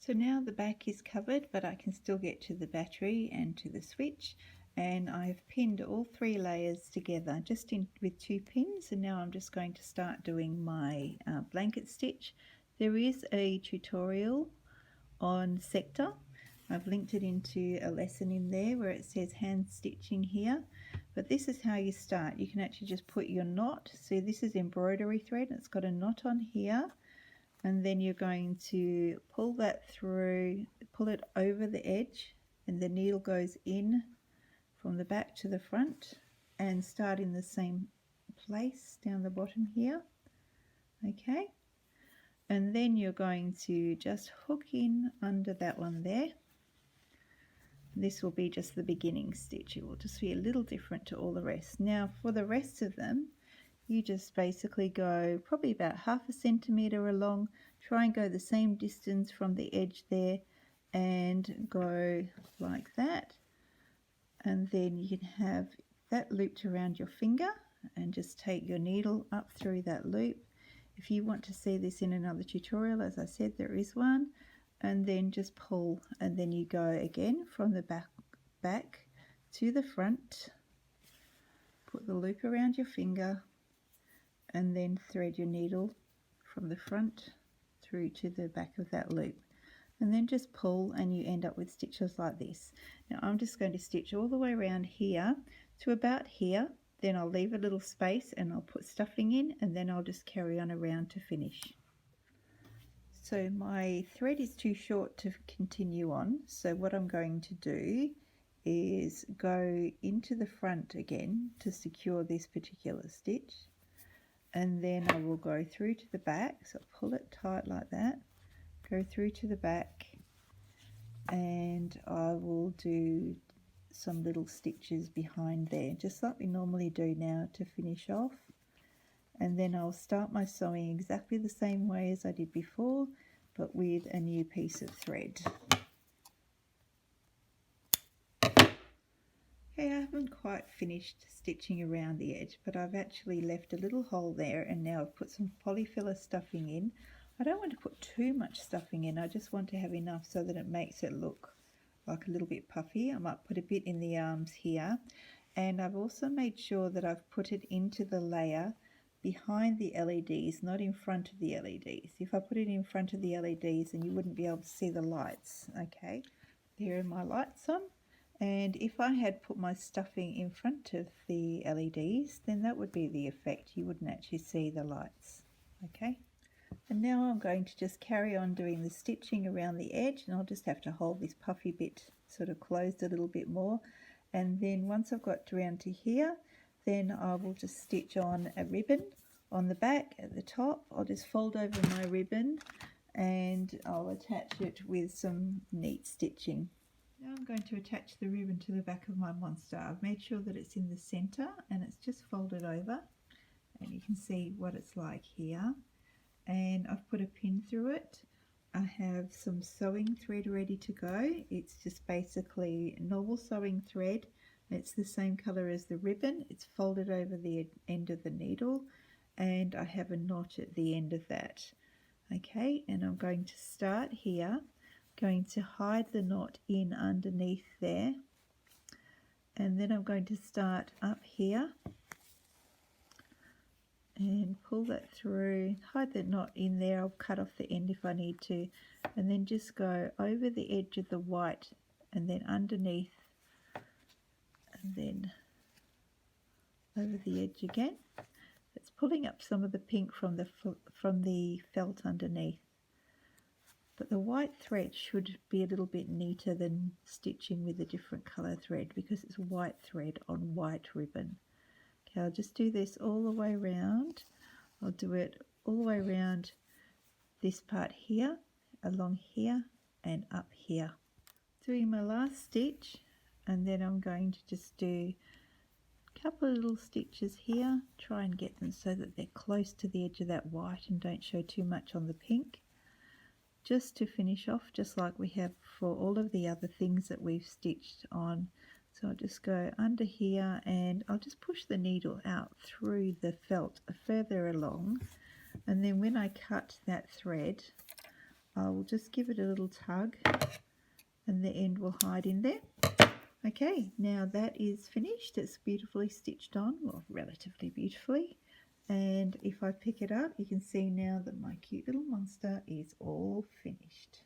So now the back is covered, but I can still get to the battery and to the switch, and I've pinned all 3 layers together just with 2 pins, and now I'm just going to start doing my blanket stitch. There is a tutorial on Sector. I've linked it into a lesson in there where it says hand stitching here, but this is how you start. You can actually just put your knot. See, this is embroidery thread, it's got a knot on here, and then you're going to pull that through, pull it over the edge, and the needle goes in from the back to the front and start in the same place down the bottom here. Okay, and then you're going to just hook in under that one there. This will be just the beginning stitch. It will just be a little different to all the rest. Now for the rest of them, you just basically go probably about 1/2 centimetre along, try and go the same distance from the edge there and go like that, and then you can have that looped around your finger and just take your needle up through that loop. If you want to see this in another tutorial, as I said, there is one, and then just pull, and then you go again from the back to the front, put the loop around your finger, and then thread your needle from the front through to the back of that loop, and then just pull, and you end up with stitches like this. Now I'm just going to stitch all the way around here to about here, then I'll leave a little space and I'll put stuffing in, and then I'll just carry on around to finish. So my thread is too short to continue on, so what I'm going to do is go into the front again to secure this particular stitch, and then I will go through to the back, so pull it tight like that, go through to the back, and I will do some little stitches behind there, just like we normally do now to finish off. And then I'll start my sewing exactly the same way as I did before, but with a new piece of thread. Okay, I haven't quite finished stitching around the edge, but I've actually left a little hole there, and now I've put some polyfiller stuffing in. I don't want to put too much stuffing in, I just want to have enough so that it makes it look like a little bit puffy. I might put a bit in the arms here, and I've also made sure that I've put it into the layer behind the LEDs, not in front of the LEDs. If I put it in front of the LEDs, then you wouldn't be able to see the lights. Okay, there are my lights on, and if I had put my stuffing in front of the LEDs, then that would be the effect. You wouldn't actually see the lights. Okay, and now I'm going to just carry on doing the stitching around the edge, and I'll just have to hold this puffy bit sort of closed a little bit more, and then once I've got around to here, then I will just stitch on a ribbon on the back at the top. I'll just fold over my ribbon and I'll attach it with some neat stitching. Now I'm going to attach the ribbon to the back of my monster. I've made sure that it's in the center and it's just folded over, and you can see what it's like here. And I've put a pin through it. I have some sewing thread ready to go. It's just basically normal sewing thread. It's the same color as the ribbon. It's folded over the end of the needle, and I have a knot at the end of that. Okay, and I'm going to start here, going to hide the knot in underneath there, and then I'm going to start up here and pull that through, hide the knot in there. I'll cut off the end if I need to, and then just go over the edge of the white and then underneath, and then over the edge again. It's pulling up some of the pink from the felt underneath, but the white thread should be a little bit neater than stitching with a different color thread because it's white thread on white ribbon. Okay, I'll just do this all the way around. I'll do it all the way around this part here, along here and up here. Doing my last stitch, and then I'm going to just do a couple of little stitches here, try and get them so that they're close to the edge of that white and don't show too much on the pink, just to finish off, just like we have for all of the other things that we've stitched on. So I'll just go under here and I'll just push the needle out through the felt further along, and then when I cut that thread I'll just give it a little tug and the end will hide in there. Okay, now that is finished. It's beautifully stitched on, well, relatively beautifully. And if I pick it up, you can see now that my cute little monster is all finished.